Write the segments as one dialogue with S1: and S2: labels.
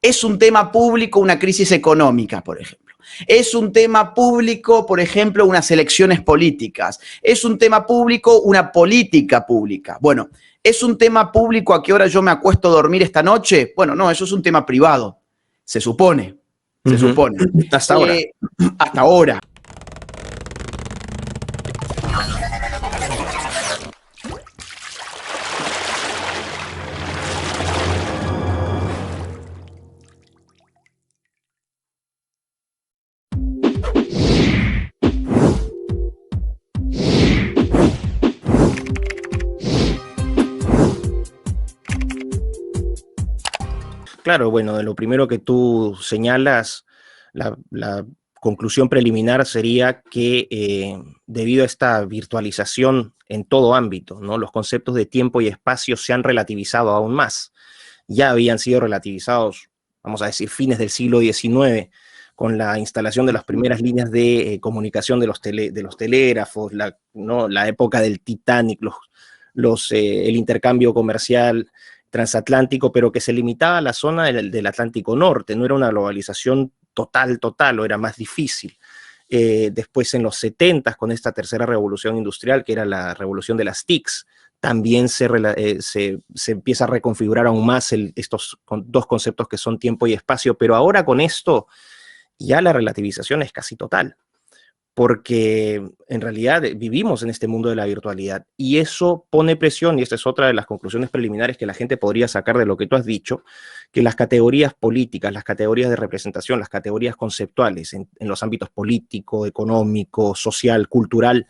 S1: Es un tema público una crisis económica, por ejemplo. Es un tema público, por ejemplo, unas elecciones políticas. Es un tema público una política pública. Bueno, ¿es un tema público a qué hora yo me acuesto a dormir esta noche? Bueno, no, eso es un tema privado. Se supone. Se supone.
S2: Hasta ahora.
S1: Hasta ahora.
S2: Claro, bueno, de lo primero que tú señalas, la conclusión preliminar sería que debido a esta virtualización en todo ámbito, ¿no? Los conceptos de tiempo y espacio se han relativizado aún más. Ya habían sido relativizados, vamos a decir, fines del siglo XIX, con la instalación de las primeras líneas de comunicación de los telégrafos, ¿no? La época del Titanic, el intercambio comercial transatlántico, pero que se limitaba a la zona del Atlántico Norte, no era una globalización total, o era más difícil. Después en los 70, con esta tercera revolución industrial, que era la revolución de las TICs, también se empieza a reconfigurar aún más estos dos conceptos que son tiempo y espacio, pero ahora con esto ya la relativización es casi total, porque en realidad vivimos en este mundo de la virtualidad y eso pone presión, y esta es otra de las conclusiones preliminares que la gente podría sacar de lo que tú has dicho, que las categorías políticas, las categorías de representación, las categorías conceptuales en los ámbitos político, económico, social, cultural,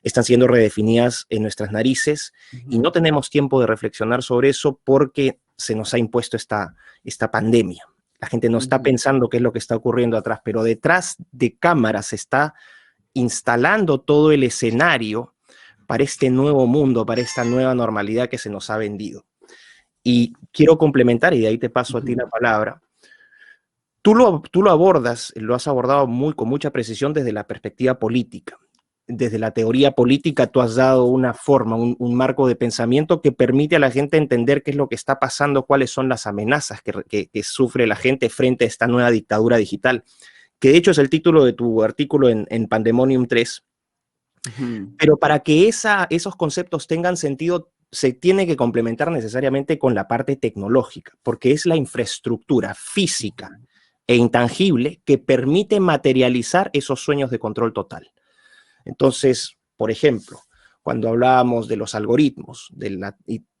S2: están siendo redefinidas en nuestras narices y no tenemos tiempo de reflexionar sobre eso porque se nos ha impuesto esta pandemia. La gente no está pensando qué es lo que está ocurriendo atrás, pero detrás de cámaras se está instalando todo el escenario para este nuevo mundo, para esta nueva normalidad que se nos ha vendido. Y quiero complementar, y de ahí te paso a ti la palabra. Tú lo abordas, lo has abordado con mucha precisión desde la perspectiva política. Desde la teoría política tú has dado una forma, un marco de pensamiento que permite a la gente entender qué es lo que está pasando, cuáles son las amenazas que sufre la gente frente a esta nueva dictadura digital, que de hecho es el título de tu artículo en Pandemonium 3. Pero para que esos conceptos tengan sentido, se tiene que complementar necesariamente con la parte tecnológica, porque es la infraestructura física e intangible que permite materializar esos sueños de control total. Entonces, por ejemplo, cuando hablábamos de los algoritmos, de la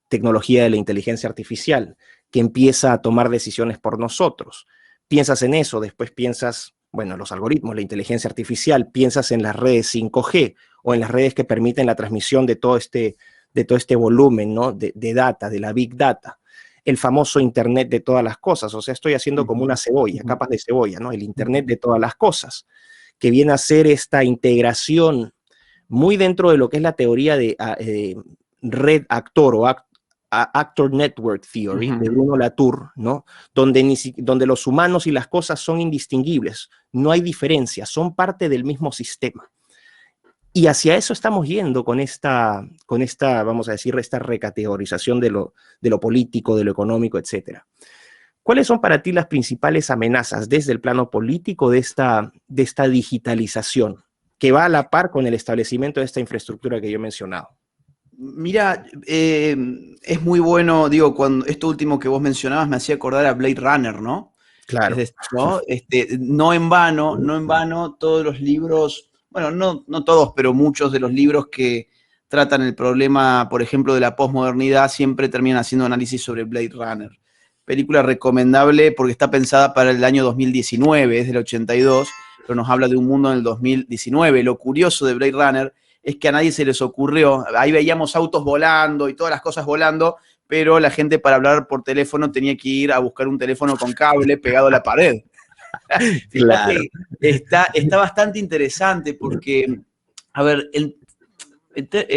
S2: tecnología de la inteligencia artificial, que empieza a tomar decisiones por nosotros, piensas en eso, después piensas, bueno, los algoritmos, la inteligencia artificial, piensas en las redes 5G o en las redes que permiten la transmisión de todo este volumen, ¿no? de data, de la big data, el famoso Internet de todas las cosas. O sea, estoy haciendo como una cebolla, capas de cebolla, ¿no? El Internet de todas las cosas, que viene a ser esta integración muy dentro de lo que es la teoría de red actor o Actor Network Theory de Bruno Latour, ¿no? Donde los humanos y las cosas son indistinguibles, no hay diferencia, son parte del mismo sistema. Y hacia eso estamos yendo con esta, vamos a decir, esta recategorización de lo político, de lo económico, etcétera. ¿Cuáles son para ti las principales amenazas desde el plano político de esta digitalización que va a la par con el establecimiento de esta infraestructura que yo he mencionado?
S1: Mira, es muy bueno, digo, cuando esto último que vos mencionabas me hacía acordar a Blade Runner, ¿no?
S2: Claro.
S1: ¿No? No en vano, todos los libros, bueno, no todos, pero muchos de los libros que tratan el problema, por ejemplo, de la posmodernidad, siempre terminan haciendo análisis sobre Blade Runner. Película recomendable porque está pensada para el año 2019, es del 82, pero nos habla de un mundo en el 2019. Lo curioso de Blade Runner es que a nadie se les ocurrió, ahí veíamos autos volando y todas las cosas volando, pero la gente para hablar por teléfono tenía que ir a buscar un teléfono con cable pegado a la pared.
S2: Claro.
S1: Está bastante interesante porque, a ver,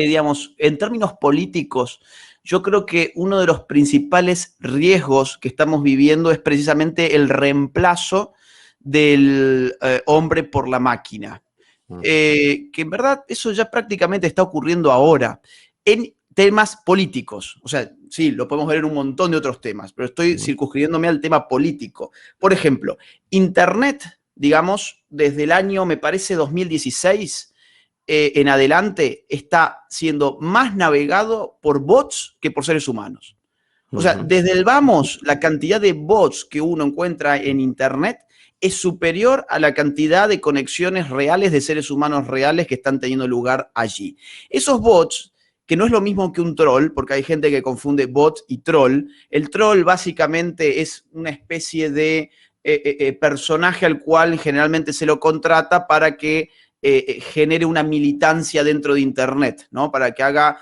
S1: digamos, en términos políticos, yo creo que uno de los principales riesgos que estamos viviendo es precisamente el reemplazo del hombre por la máquina. Que en verdad eso ya prácticamente está ocurriendo ahora. temas políticos. O sea, sí, lo podemos ver en un montón de otros temas, pero estoy circunscribiéndome al tema político. Por ejemplo, Internet, digamos, desde el año, me parece, 2016 en adelante, está siendo más navegado por bots que por seres humanos. O sea, desde el vamos, la cantidad de bots que uno encuentra en Internet es superior a la cantidad de conexiones reales de seres humanos reales que están teniendo lugar allí. Esos bots, que no es lo mismo que un troll, porque hay gente que confunde bot y troll. El troll básicamente es una especie de personaje al cual generalmente se lo contrata para que genere una militancia dentro de Internet, ¿no? Para que haga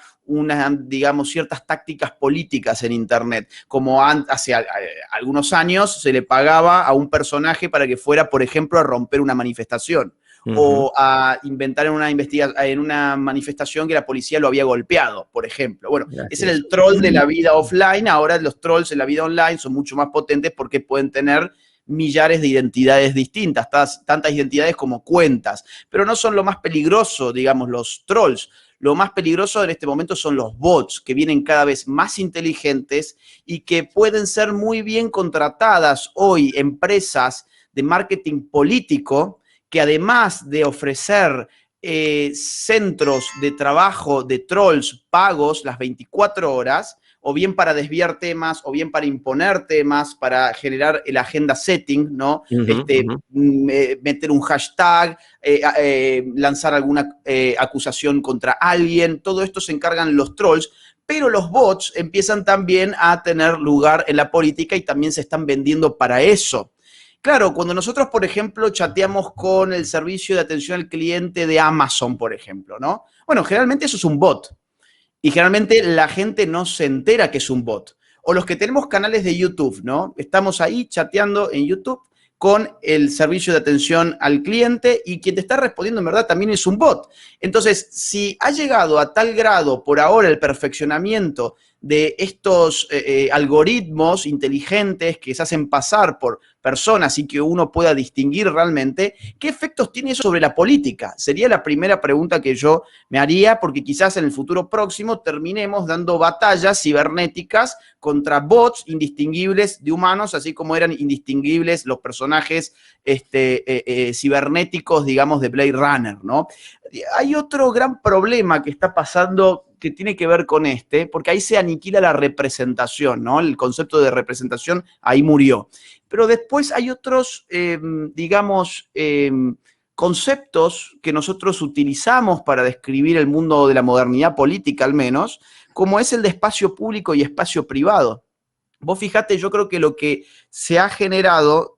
S1: digamos, ciertas tácticas políticas en Internet, como hace algunos años se le pagaba a un personaje para que fuera, por ejemplo, a romper una manifestación o a inventar en una manifestación que la policía lo había golpeado, por ejemplo. Bueno, ese era el troll de la vida offline. Ahora los trolls en la vida online son mucho más potentes porque pueden tener millares de identidades distintas, tantas identidades como cuentas, pero no son lo más peligroso, digamos, los trolls. Lo más peligroso en este momento son los bots, que vienen cada vez más inteligentes y que pueden ser muy bien contratadas hoy empresas de marketing político, que además de ofrecer centros de trabajo de trolls pagos las 24 horas, o bien para desviar temas, o bien para imponer temas, para generar el agenda setting, ¿no? Meter un hashtag, lanzar alguna acusación contra alguien, todo esto se encargan los trolls, pero los bots empiezan también a tener lugar en la política y también se están vendiendo para eso. Claro, cuando nosotros, por ejemplo, chateamos con el servicio de atención al cliente de Amazon, por ejemplo, ¿no? Bueno, generalmente eso es un bot. Y generalmente la gente no se entera que es un bot. O los que tenemos canales de YouTube, ¿no? Estamos ahí chateando en YouTube con el servicio de atención al cliente y quien te está respondiendo en verdad también es un bot. Entonces, si ha llegado a tal grado por ahora el perfeccionamiento de estos algoritmos inteligentes que se hacen pasar por personas y que uno pueda distinguir realmente, ¿qué efectos tiene eso sobre la política? Sería la primera pregunta que yo me haría, porque quizás en el futuro próximo terminemos dando batallas cibernéticas contra bots indistinguibles de humanos, así como eran indistinguibles los personajes cibernéticos, digamos, de Blade Runner, ¿no? Hay otro gran problema que está pasando que tiene que ver con porque ahí se aniquila la representación, ¿no? El concepto de representación ahí murió. Pero después hay otros, digamos, conceptos que nosotros utilizamos para describir el mundo de la modernidad política, al menos, como es el de espacio público y espacio privado. Vos fijate, yo creo que lo que se ha generado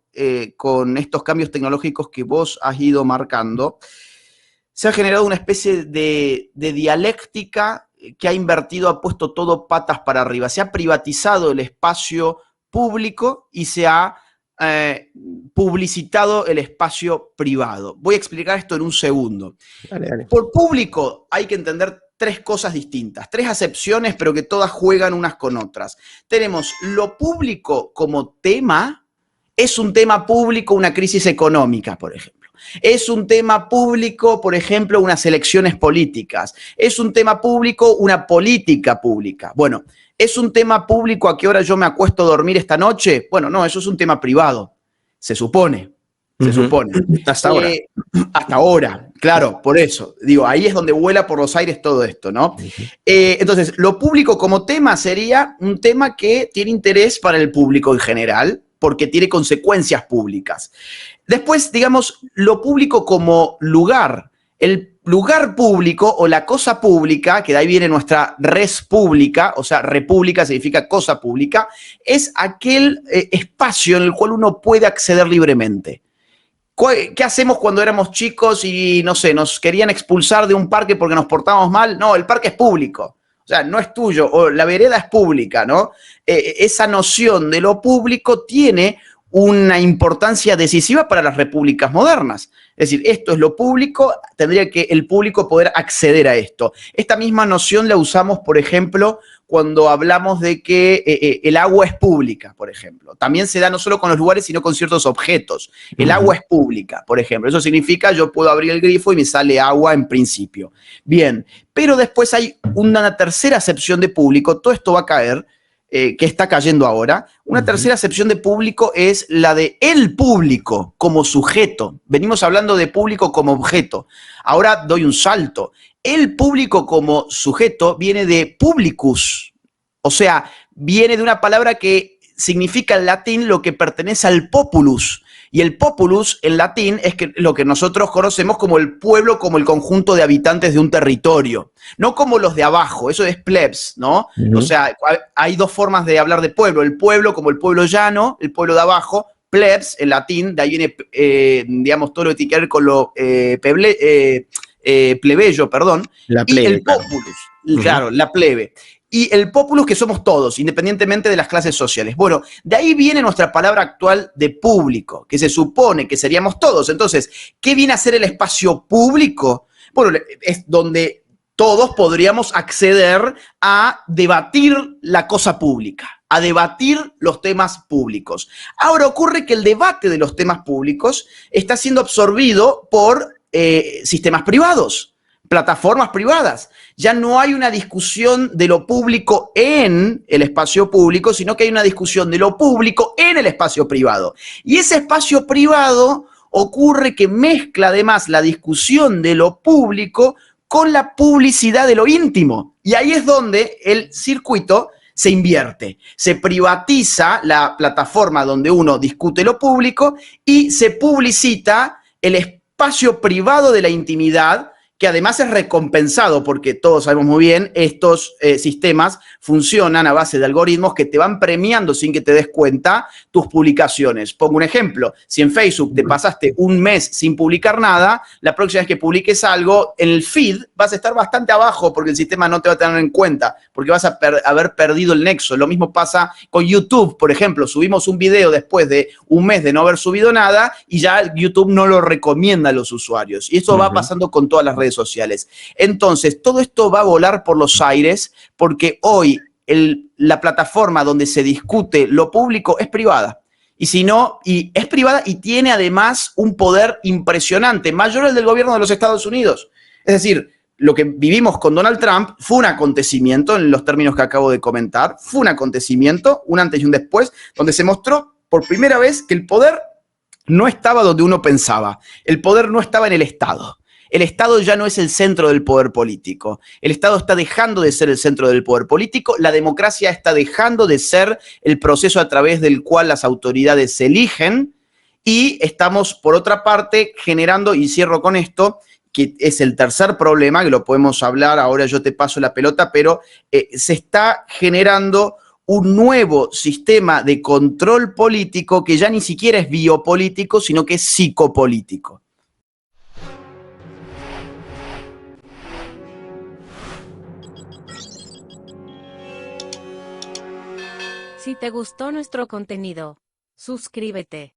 S1: con estos cambios tecnológicos que vos has ido marcando, se ha generado una especie de dialéctica que ha puesto todo patas para arriba. Se ha privatizado el espacio público y se ha publicitado el espacio privado. Voy a explicar esto en un segundo. Dale. Por público hay que entender tres cosas distintas, tres acepciones, pero que todas juegan unas con otras. Tenemos lo público como tema, es un tema público, una crisis económica, por ejemplo. Es un tema público, por ejemplo, unas elecciones políticas. Es un tema público, una política pública. Bueno, ¿es un tema público a qué hora yo me acuesto a dormir esta noche? Bueno, no, eso es un tema privado. Se supone. Se supone.
S2: Hasta ahora.
S1: Hasta ahora, claro, por eso. Digo, ahí es donde vuela por los aires todo esto, ¿no? Entonces, lo público como tema sería un tema que tiene interés para el público en general, porque tiene consecuencias públicas. Después, digamos, lo público como lugar. El lugar público o la cosa pública, que de ahí viene nuestra res pública, o sea, república significa cosa pública, es aquel espacio en el cual uno puede acceder libremente. ¿Qué hacemos cuando éramos chicos y, no sé, nos querían expulsar de un parque porque nos portamos mal? No, el parque es público. O sea, no es tuyo, o la vereda es pública, ¿no? Esa noción de lo público tiene una importancia decisiva para las repúblicas modernas. Es decir, esto es lo público, tendría que el público poder acceder a esto. Esta misma noción la usamos, por ejemplo, cuando hablamos de que el agua es pública, por ejemplo. También se da no solo con los lugares, sino con ciertos objetos. El agua es pública, por ejemplo. Eso significa yo puedo abrir el grifo y me sale agua en principio. Bien, pero después hay una tercera acepción de público. Todo esto va a caer, que está cayendo ahora. Una tercera acepción de público es la de el público como sujeto. Venimos hablando de público como objeto. Ahora doy un salto. El público como sujeto viene de publicus, o sea, viene de una palabra que significa en latín lo que pertenece al populus. Y el populus en latín es lo que nosotros conocemos como el pueblo, como el conjunto de habitantes de un territorio. No como los de abajo, eso es plebs, ¿no? O sea, hay dos formas de hablar de pueblo. El pueblo como el pueblo llano, el pueblo de abajo, plebs en latín, de ahí viene, digamos, todo lo que tiene que ver con lo plebeyo, perdón.
S2: La plebe,
S1: y el populus, claro, la plebe. Y el populus, que somos todos, independientemente de las clases sociales. Bueno, de ahí viene nuestra palabra actual de público, que se supone que seríamos todos. Entonces, ¿qué viene a ser el espacio público? Bueno, es donde todos podríamos acceder a debatir la cosa pública, a debatir los temas públicos. Ahora ocurre que el debate de los temas públicos está siendo absorbido por sistemas privados, plataformas privadas. Ya no hay una discusión de lo público en el espacio público, sino que hay una discusión de lo público en el espacio privado. Y ese espacio privado ocurre que mezcla además la discusión de lo público con la publicidad de lo íntimo. Y ahí es donde el circuito se invierte. Se privatiza la plataforma donde uno discute lo público y se publicita el espacio privado de la intimidad, que además es recompensado, porque todos sabemos muy bien, estos sistemas funcionan a base de algoritmos que te van premiando sin que te des cuenta tus publicaciones. Pongo un ejemplo, si en Facebook te pasaste un mes sin publicar nada, la próxima vez que publiques algo, en el feed vas a estar bastante abajo porque el sistema no te va a tener en cuenta, porque vas a haber perdido el nexo. Lo mismo pasa con YouTube, por ejemplo, subimos un video después de un mes de no haber subido nada y ya YouTube no lo recomienda a los usuarios. Y esto va pasando con todas las redes sociales. Entonces, todo esto va a volar por los aires porque hoy la plataforma donde se discute lo público es privada. Y si no, y es privada y tiene además un poder impresionante, mayor al del gobierno de los Estados Unidos. Es decir, lo que vivimos con Donald Trump fue un acontecimiento, en los términos que acabo de comentar, fue un acontecimiento, un antes y un después, donde se mostró por primera vez que el poder no estaba donde uno pensaba. El poder no estaba en el Estado. El Estado ya no es el centro del poder político. El Estado está dejando de ser el centro del poder político. La democracia está dejando de ser el proceso a través del cual las autoridades se eligen. Y estamos, por otra parte, generando, y cierro con esto, que es el tercer problema, que lo podemos hablar, ahora yo te paso la pelota, pero se está generando un nuevo sistema de control político que ya ni siquiera es biopolítico, sino que es psicopolítico.
S3: Si te gustó nuestro contenido, suscríbete.